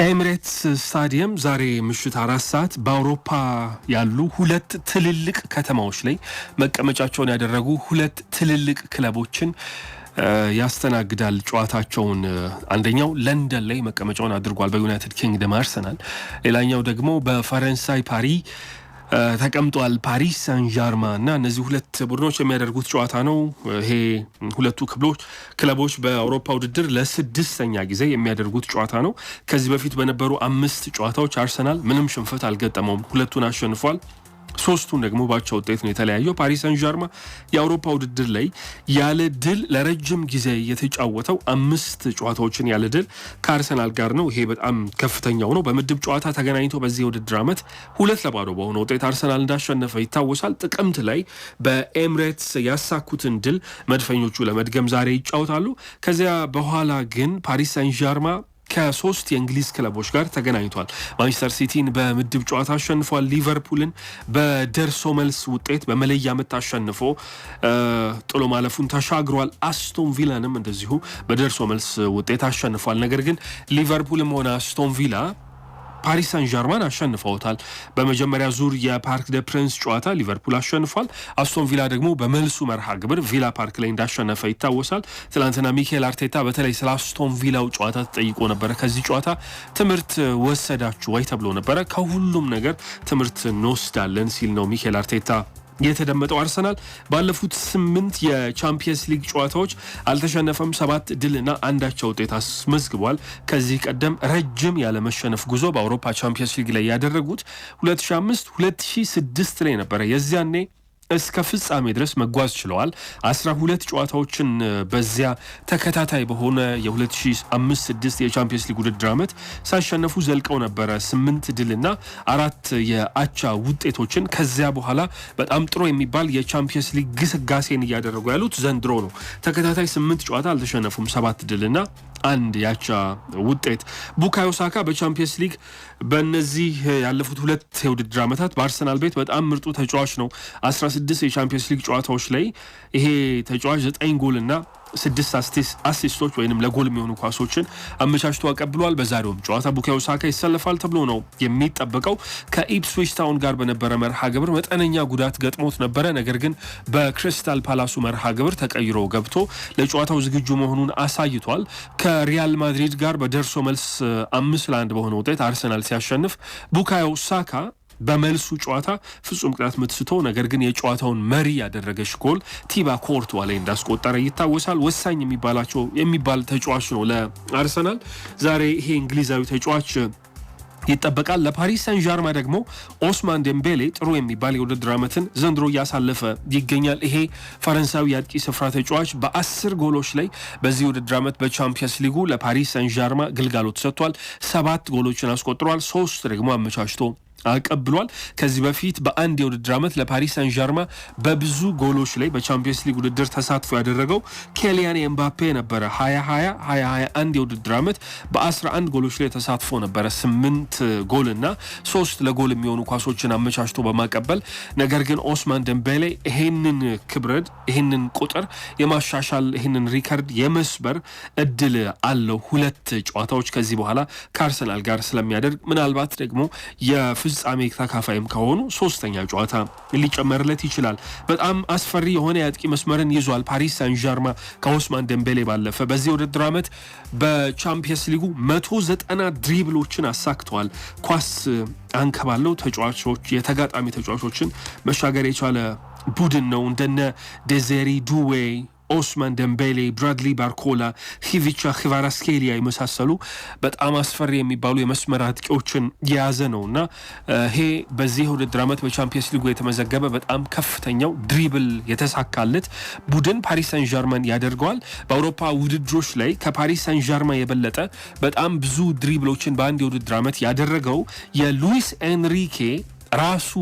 ኤምሬትስ ስታዲየም ዛሬ ምሽት 4 ሰዓት በአውሮፓ ያሉ ሁለት ትልልቅ ከተማዎች ላይ መቀመጫቸውን ያደረጉ ሁለት ትልልቅ ክለቦችን ያስተናግዳል። ጨዋታቸውን አንደኛው ለንደን ላይ መቀመጫውን አድርጓል በዩናይትድ ኪንግደም አርሰናል፣ ሌላኛው ደግሞ በፈረንሳይ ፓሪ ተቀምጧል ፓሪስ ሳን ዠርማ እና እነዚህ ሁለት ቡድኖች የሚያደርጉት ጨዋታ ነው። ይሄ ሁለቱ ክለቦች በአውሮፓ ውድድር ለስድስተኛ ጊዜ የሚያደርጉት ጨዋታ ነው። ከዚህ በፊት በነበሩ 5 ጨዋታዎች አርሰናል ምንም ሽንፈት አልገጠመውም፣ ሁለቱን አሸንፏል። ሶስቱን ደግሞ ባቻ ውጤት ነው የተለያየው። ፓሪስ ሳን ዠርማ የአውሮፓ ውድድር ላይ ያለ ድል ለረጅም ጊዜ የተጫወተው 5 ጨዋታዎችን ያለ ድል ከአርሰናል ጋር ነው። ይሄ በጣም ከፍተኛው ነው። በምድብ ጨዋታ ተገናኝቶ በዚህ የውድድር ዓመት 2-0 በሆነ ውጤት አርሰናል እንዳሸነፈ ይታወሳል። ጥቅምት ላይ በኤምሬትስ ያሳኩትን ድል መድፈኞቹ ለመድገም ዛሬ ይጫወታሉ። ከዚያ በኋላ ግን ፓሪስ ሳን ዠርማ ከ3 የእንግሊዝ ክለቦች ጋር ተገናኝቷል። ማንቸስተር ሲቲን በምድብ ጨዋታ አሸንፏል። ሊቨርፑልን በደርሶ መልስ ውጤት በመለያ ምት አሸንፎ ጥሎ ማለፉን ተሻግሯል። አስቶን ቪላንም እንደዚሁ በደርሶ መልስ ውጤት አሸንፏል። ነገር ግን ሊቨርፑልም ሆነ አስቶን ቪላ ፓሪስ ሳን ዠርማን አሸንፈውታል። በመጀመሪያ ዙር የፓርክ ደ ፕሪንስ ጨዋታ ሊቨርፑል አሸንፏል። አስቶን ቪላ ደግሞ በመልሱ መርሃ ግብር ቪላ ፓርክ ላይ እንዳሸነፈ ይታወሳል። ትናንትና ሚኬል አርቴታ በተለይ ስለ አስቶን ቪላው ጨዋታ ተጠይቆ ነበረ። ከዚህ ጨዋታ ትምህርት ወሰዳችሁ ወይ ተብሎ ነበረ። ከሁሉም ነገር ትምህርት እንወስዳለን ሲል ነው ሚኬል አርቴታ የተደመጠው። አርሰናል ባለፉት 8 የቻምፒየንስ ሊግ ጨዋታዎች አልተሸነፈም። 7 ድልና አንዳቸው ውጤት አስመዝግቧል። ከዚህ ቀደም ረጅም ያለመሸነፍ ጉዞ በአውሮፓ ቻምፒየንስ ሊግ ላይ ያደረጉት 2005 2006 ላይ ነበረ። የዚያኔ እስከ ፍጻሜ ድረስ መጓዝ ችለዋል። 12 ጨዋታዎችን በዚያ ተከታታይ በሆነ የ2005-6 የቻምፒየንስ ሊግ ውድድር ዓመት ሳሸነፉ ዘልቀው ነበረ። 8 ድልና 4 የአቻ ውጤቶችን። ከዚያ በኋላ በጣም ጥሩ የሚባል የቻምፒየንስ ሊግ ግስጋሴን እያደረጉ ያሉት ዘንድሮ ነው። ተከታታይ 8 ጨዋታ አልተሸነፉም፣ 7 ድልና 1 ያቻ ውጤት። ቡካዮ ሳካ በቻምፒየንስ ሊግ በእነዚህ ያለፉት 2 የውድድር ዓመታት በአርሰናል ቤት በጣም ምርጡ ተጫዋች ነው። 16 የቻምፒየንስ ሊግ ጨዋታዎች ላይ ይሄ ተጫዋች 9 ጎልና 6 አሲስቶች ወይንም ለጎል የሚሆኑ ኳሶችን አመቻችቶ አቀብሏል። በዛሬውም ጨዋታ ቡካዮ ሳካ ይሰለፋል ተብሎ ነው የሚጠበቀው። ከኢፕስዊች ታውን ጋር በነበረ መርሃ ግብር መጠነኛ ጉዳት ገጥሞት ነበረ። ነገር ግን በክሪስታል ፓላሱ መርሃ ግብር ተቀይሮ ገብቶ ለጨዋታው ዝግጁ መሆኑን አሳይቷል። ከሪያል ማድሪድ ጋር በደርሶ መልስ 5-1 በሆነ ውጤት አርሰናል ሲያሸንፍ ቡካዮ ሳካ በመልሱ ጨዋታ ፍጹም ቅጣት ምትስቶ ነገር ግን የጨዋታውን መሪ ያደረገች ጎል ቲባ ኮርቱዋ ላይ እንዳስቆጠረ ይታወሳል። ወሳኝ የሚባል ተጫዋች ነው ለአርሰናል። ዛሬ ይሄ እንግሊዛዊ ተጫዋች ይጠበቃል። ለፓሪስ ሳን ዠርማ ደግሞ ኦስማን ዴምቤሌ ጥሩ የሚባል የውድድር ዓመትን ዘንድሮ እያሳለፈ ይገኛል። ይሄ ፈረንሳዊ የአጥቂ ስፍራ ተጫዋች በ10 ጎሎች ላይ በዚህ ውድድር ዓመት በቻምፒየንስ ሊጉ ለፓሪስ ሳን ዠርማ ግልጋሎት ሰጥቷል። 7 ጎሎችን አስቆጥሯል። 3 ደግሞ አመቻችቶ አቀብሏል። ከዚህ በፊት በአንድ የውድድር ዓመት ለፓሪስ ሳን ዠርማ በብዙ ጎሎች ላይ በቻምፒየንስ ሊግ ውድድር ተሳትፎ ያደረገው ኬሊያን ኤምባፔ ነበረ። 2021 የውድድር ዓመት በ11 ጎሎች ላይ ተሳትፎ ነበረ። 8 ጎልና 3 ለጎል የሚሆኑ ኳሶችን አመቻችቶ በማቀበል ነገር ግን ኦስማን ደምቤሌ ይሄንን ክብረት ይሄንን ቁጥር የማሻሻል ይሄንን ሪከርድ የመስበር እድል አለው። 2 ጨዋታዎች ከዚህ በኋላ ከአርሰናል ጋር ስለሚያደርግ ምናልባት ደግሞ ፍጻሜ ተካፋይም ከሆኑ 3ኛ ጨዋታ ሊጨመርለት ይችላል። በጣም አስፈሪ የሆነ የአጥቂ መስመርን ይዟል ፓሪስ ሳን ዠርማ ከኦስማን ደምቤሌ ባለፈ። በዚህ ውድድር ዓመት በቻምፒየንስ ሊጉ 190 ድሪብሎችን አሳክተዋል። ኳስ አንከባለው ተጫዋቾች የተጋጣሚ ተጫዋቾችን መሻገር የቻለ ቡድን ነው። እንደነ ዴዜሪ ዱዌ፣ ኦስማን ደምቤሌ፣ ብራድሊ ባርኮላ፣ ሂቪቻ ክቫራስኬሊያ የመሳሰሉ በጣም አስፈሪ የሚባሉ የመስመር አጥቂዎችን የያዘ ነውና ይሄ በዚህ ውድድር ዓመት በቻምፒየንስ ሊጉ የተመዘገበ በጣም ከፍተኛው ድሪብል የተሳካለት ቡድን ፓሪስ ሳን ዠርማን ያደርገዋል። በአውሮፓ ውድድሮች ላይ ከፓሪስ ሳን ዠርማ የበለጠ በጣም ብዙ ድሪብሎችን በአንድ የውድድር ዓመት ያደረገው የሉዊስ ኤንሪኬ ራሱ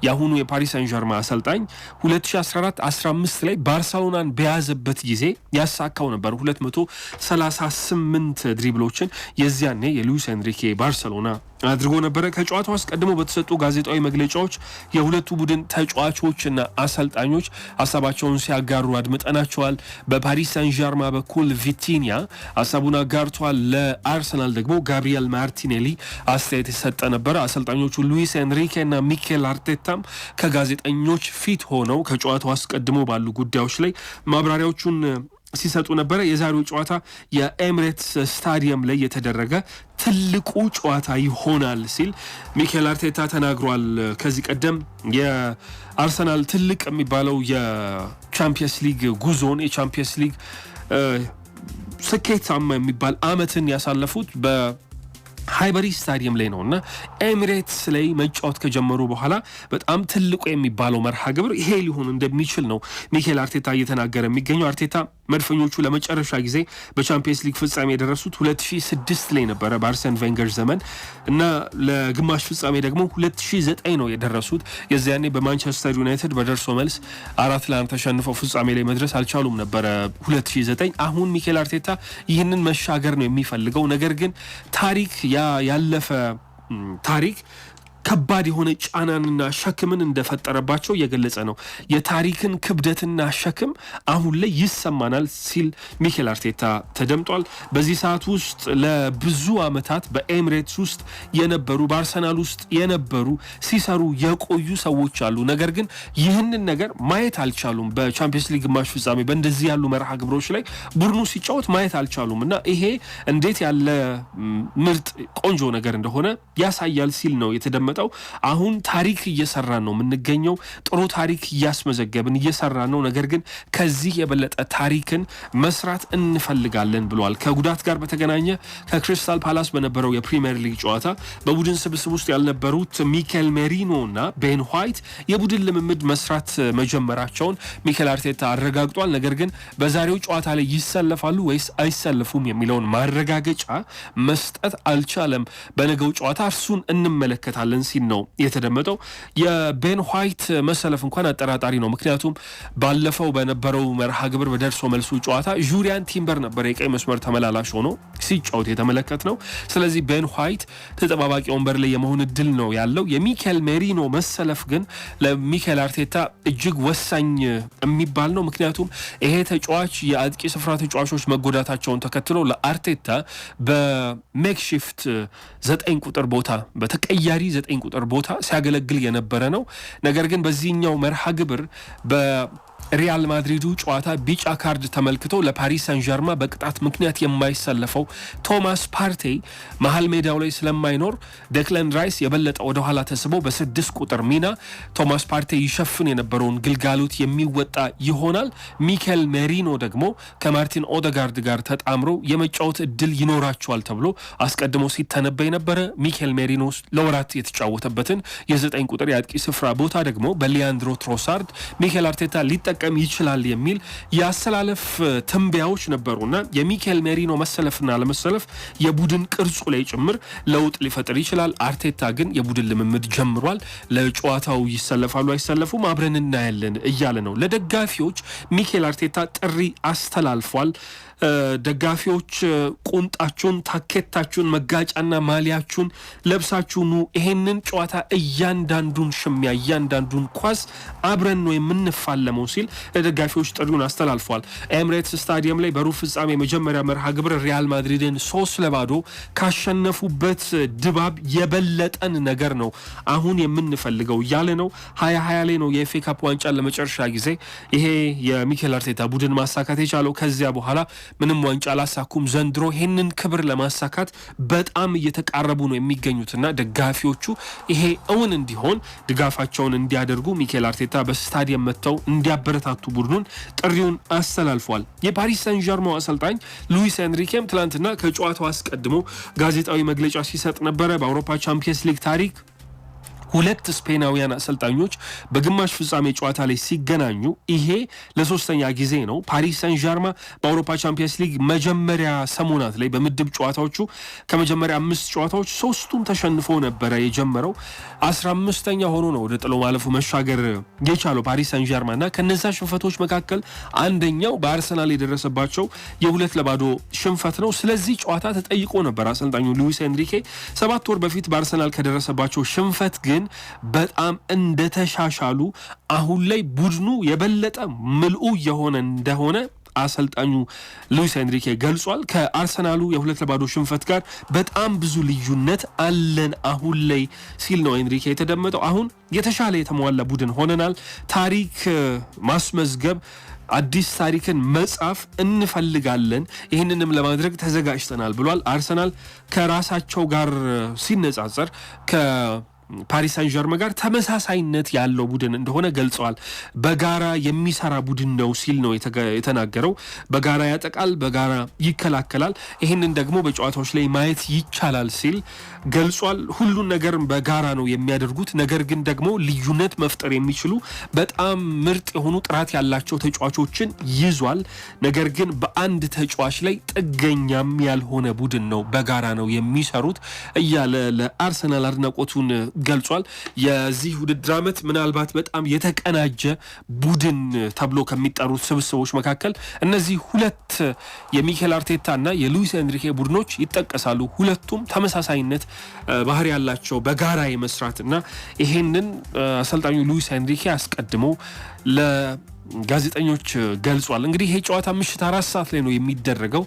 ያሁኑ የፓሪስ ሳን ዠርማ አሰልጣኝ 2014-15 ላይ ባርሴሎናን በያዘበት ጊዜ ያሳካው ነበር 238 ድሪብሎችን። የዚያኔ የሉዊስ ኤንሪኬ ባርሴሎና አድርጎ ነበር። ከጨዋታው አስቀድሞ በተሰጡ ጋዜጣዊ መግለጫዎች የሁለቱ ቡድን ተጫዋቾችና አሰልጣኞች ሐሳባቸውን ሲያጋሩ አድምጠናቸዋል። በፓሪስ ሳን ዠርማ በኩል ቪቲኒያ ሐሳቡን አጋርቷል። ለአርሰናል ደግሞ ጋብሪኤል ማርቲኔሊ አስተያየት የሰጠ ነበር። አሰልጣኞቹ ሉዊስ ኤንሪኬ እና ሚኬል አርቴታም ከጋዜጠኞች ፊት ሆነው ከጨዋታው አስቀድሞ ባሉ ጉዳዮች ላይ ማብራሪያዎቹን ሲሰጡ ነበረ። የዛሬው ጨዋታ የኤምሬትስ ስታዲየም ላይ የተደረገ ትልቁ ጨዋታ ይሆናል ሲል ሚኬል አርቴታ ተናግሯል። ከዚህ ቀደም የአርሰናል ትልቅ የሚባለው የቻምፒየንስ ሊግ ጉዞን የቻምፒየንስ ሊግ ስኬታማ የሚባል አመትን ያሳለፉት ሃይበሪ ስታዲየም ላይ ነውና ኤሚሬትስ ላይ መጫወት ከጀመሩ በኋላ በጣም ትልቁ የሚባለው መርሃ ግብር ይሄ ሊሆን እንደሚችል ነው ሚኬል አርቴታ እየተናገረ የሚገኘው። አርቴታ መድፈኞቹ ለመጨረሻ ጊዜ በቻምፒየንስ ሊግ ፍጻሜ የደረሱት 2006 ላይ ነበረ በአርሰን ቬንገር ዘመን እና ለግማሽ ፍጻሜ ደግሞ 2009 ነው የደረሱት። የዚያኔ በማንቸስተር ዩናይትድ በደርሶ መልስ 4-1 ተሸንፈው ፍጻሜ ላይ መድረስ አልቻሉም ነበረ 2009። አሁን ሚኬል አርቴታ ይህንን መሻገር ነው የሚፈልገው። ነገር ግን ታሪክ ያለፈ ታሪክ ከባድ የሆነ ጫናንና ሸክምን እንደፈጠረባቸው እየገለጸ ነው። የታሪክን ክብደትና ሸክም አሁን ላይ ይሰማናል ሲል ሚኬል አርቴታ ተደምጧል። በዚህ ሰዓት ውስጥ ለብዙ ዓመታት በኤሚሬትስ ውስጥ የነበሩ በአርሰናል ውስጥ የነበሩ ሲሰሩ የቆዩ ሰዎች አሉ። ነገር ግን ይህንን ነገር ማየት አልቻሉም። በቻምፒየንስ ሊግ ግማሽ ፍጻሜ በእንደዚህ ያሉ መርሃ ግብሮች ላይ ቡድኑ ሲጫወት ማየት አልቻሉም እና ይሄ እንዴት ያለ ምርጥ ቆንጆ ነገር እንደሆነ ያሳያል ሲል ነው የተደመጠው። አሁን ታሪክ እየሰራን ነው የምንገኘው። ጥሩ ታሪክ እያስመዘገብን እየሰራን ነው። ነገር ግን ከዚህ የበለጠ ታሪክን መስራት እንፈልጋለን ብሏል። ከጉዳት ጋር በተገናኘ ከክሪስታል ፓላስ በነበረው የፕሪሚየር ሊግ ጨዋታ በቡድን ስብስብ ውስጥ ያልነበሩት ሚኬል ሜሪኖ እና ቤን ዋይት የቡድን ልምምድ መስራት መጀመራቸውን ሚኬል አርቴታ አረጋግጧል። ነገር ግን በዛሬው ጨዋታ ላይ ይሰለፋሉ ወይስ አይሰለፉም የሚለውን ማረጋገጫ መስጠት አልቻለም። በነገው ጨዋታ እርሱን እንመለከታለን ሲል ነው የተደመጠው። የቤን ዋይት መሰለፍ እንኳን አጠራጣሪ ነው። ምክንያቱም ባለፈው በነበረው መርሃ ግብር በደርሶ መልሱ ጨዋታ ጁሪያን ቲምበር ነበር የቀይ መስመር ተመላላሽ ሆኖ ሲጫወት የተመለከት ነው። ስለዚህ ቤን ዋይት ተጠባባቂ ወንበር ላይ የመሆን እድል ነው ያለው። የሚኬል ሜሪኖ መሰለፍ ግን ለሚኬል አርቴታ እጅግ ወሳኝ የሚባል ነው። ምክንያቱም ይሄ ተጫዋች የአጥቂ ስፍራ ተጫዋቾች መጎዳታቸውን ተከትሎ ለአርቴታ በሜክሺፍት 9 ቁጥር ቦታ በተቀያሪ 9 ቁጥር ቦታ ሲያገለግል የነበረ ነው። ነገር ግን በዚህኛው መርሃ ግብር ሪያል ማድሪዱ ጨዋታ ቢጫ ካርድ ተመልክቶ ለፓሪስ ሳን ዠርማ በቅጣት ምክንያት የማይሰለፈው ቶማስ ፓርቴ መሀል ሜዳው ላይ ስለማይኖር ዴክላን ራይስ የበለጠ ወደኋላ ተስቦ በ6 ቁጥር ሚና ቶማስ ፓርቴ ይሸፍን የነበረውን ግልጋሎት የሚወጣ ይሆናል። ሚኬል ሜሪኖ ደግሞ ከማርቲን ኦደጋርድ ጋር ተጣምሮ የመጫወት እድል ይኖራቸዋል ተብሎ አስቀድሞ ሲተነበይ ነበረ። ሚኬል ሜሪኖ ለወራት የተጫወተበትን የ9 ቁጥር የአጥቂ ስፍራ ቦታ ደግሞ በሊያንድሮ ትሮሳርድ ሚኬል አርቴታ ሊጠቀም ይችላል የሚል የአሰላለፍ ትንበያዎች ነበሩና የሚኬል ሜሪኖ መሰለፍና ለመሰለፍ የቡድን ቅርጹ ላይ ጭምር ለውጥ ሊፈጥር ይችላል። አርቴታ ግን የቡድን ልምምድ ጀምሯል። ለጨዋታው ይሰለፋሉ አይሰለፉም አብረን እናያለን እያለ ነው። ለደጋፊዎች ሚኬል አርቴታ ጥሪ አስተላልፏል። ደጋፊዎች ቁንጣችሁን፣ ታኬታችሁን፣ መጋጫና ማሊያችሁን ለብሳችሁ ኑ፣ ይሄንን ጨዋታ እያንዳንዱን ሽሚያ እያንዳንዱን ኳስ አብረን ነው የምንፋለመው ሲል ለደጋፊዎች ጥሪውን አስተላልፏል። ኤሚሬትስ ስታዲየም ላይ በሩብ ፍጻሜ መጀመሪያ መርሃ ግብር ሪያል ማድሪድን 3-0 ካሸነፉበት ድባብ የበለጠን ነገር ነው አሁን የምንፈልገው እያለ ነው። 2020 ላይ ነው የኤፍኤ ካፕ ዋንጫን ለመጨረሻ ጊዜ ይሄ የሚኬል አርቴታ ቡድን ማሳካት የቻለው። ከዚያ በኋላ ምንም ዋንጫ አላሳኩም። ዘንድሮ ይሄንን ክብር ለማሳካት በጣም እየተቃረቡ ነው የሚገኙትና ደጋፊዎቹ ይሄ እውን እንዲሆን ድጋፋቸውን እንዲያደርጉ ሚኬል አርቴታ በስታዲየም መጥተው እንዲያበረታቱ ቡድኑን ጥሪውን አስተላልፏል። የፓሪስ ሳን ዠርማው አሰልጣኝ ሉዊስ ኤንሪኬም ትላንትና ከጨዋታው አስቀድሞ ጋዜጣዊ መግለጫ ሲሰጥ ነበረ። በአውሮፓ ቻምፒየንስ ሊግ ታሪክ ሁለት ስፔናውያን አሰልጣኞች በግማሽ ፍጻሜ ጨዋታ ላይ ሲገናኙ ይሄ ለሶስተኛ ጊዜ ነው። ፓሪስ ሰን ዠርማ በአውሮፓ ቻምፒየንስ ሊግ መጀመሪያ ሰሞናት ላይ በምድብ ጨዋታዎቹ ከመጀመሪያ 5 ጨዋታዎች 3ቱን ተሸንፎ ነበረ የጀመረው። 15ኛ ሆኖ ነው ወደ ጥሎ ማለፉ መሻገር የቻለው ፓሪስ ሰን ዠርማ እና ከነዛ ሽንፈቶች መካከል አንደኛው በአርሰናል የደረሰባቸው የ2-0 ሽንፈት ነው። ስለዚህ ጨዋታ ተጠይቆ ነበር አሰልጣኙ ሉዊስ ኤንሪኬ 7 ወር በፊት በአርሰናል ከደረሰባቸው ሽንፈት ግን በጣም እንደተሻሻሉ አሁን ላይ ቡድኑ የበለጠ ምልኡ የሆነ እንደሆነ አሰልጣኙ ሉዊስ ኤንሪኬ ገልጿል። ከአርሰናሉ የ2-0 ሽንፈት ጋር በጣም ብዙ ልዩነት አለን አሁን ላይ ሲል ነው ኤንሪኬ የተደመጠው። አሁን የተሻለ የተሟላ ቡድን ሆነናል። ታሪክ ማስመዝገብ አዲስ ታሪክን መጻፍ እንፈልጋለን፣ ይህንንም ለማድረግ ተዘጋጅተናል ብሏል። አርሰናል ከራሳቸው ጋር ሲነጻጸር ፓሪስ ሳን ዠርመን ጋር ተመሳሳይነት ያለው ቡድን እንደሆነ ገልጸዋል። በጋራ የሚሰራ ቡድን ነው ሲል ነው የተናገረው። በጋራ ያጠቃል፣ በጋራ ይከላከላል፣ ይህንን ደግሞ በጨዋታዎች ላይ ማየት ይቻላል ሲል ገልጿል። ሁሉን ነገር በጋራ ነው የሚያደርጉት፣ ነገር ግን ደግሞ ልዩነት መፍጠር የሚችሉ በጣም ምርጥ የሆኑ ጥራት ያላቸው ተጫዋቾችን ይዟል። ነገር ግን በአንድ ተጫዋች ላይ ጥገኛም ያልሆነ ቡድን ነው፣ በጋራ ነው የሚሰሩት እያለ ለአርሰናል አድናቆቱን ገልጿል። የዚህ ውድድር ዓመት ምናልባት በጣም የተቀናጀ ቡድን ተብሎ ከሚጠሩት ስብስቦች መካከል እነዚህ ሁለት የሚኬል አርቴታ እና የሉዊስ ኤንሪኬ ቡድኖች ይጠቀሳሉ። ሁለቱም ተመሳሳይነት ባህሪ ያላቸው በጋራ የመስራት እና ይሄንን አሰልጣኙ ሉዊስ ኤንሪኬ አስቀድሞ ለጋዜጠኞች ገልጿል። እንግዲህ ይሄ ጨዋታ ምሽት 4 ሰዓት ላይ ነው የሚደረገው።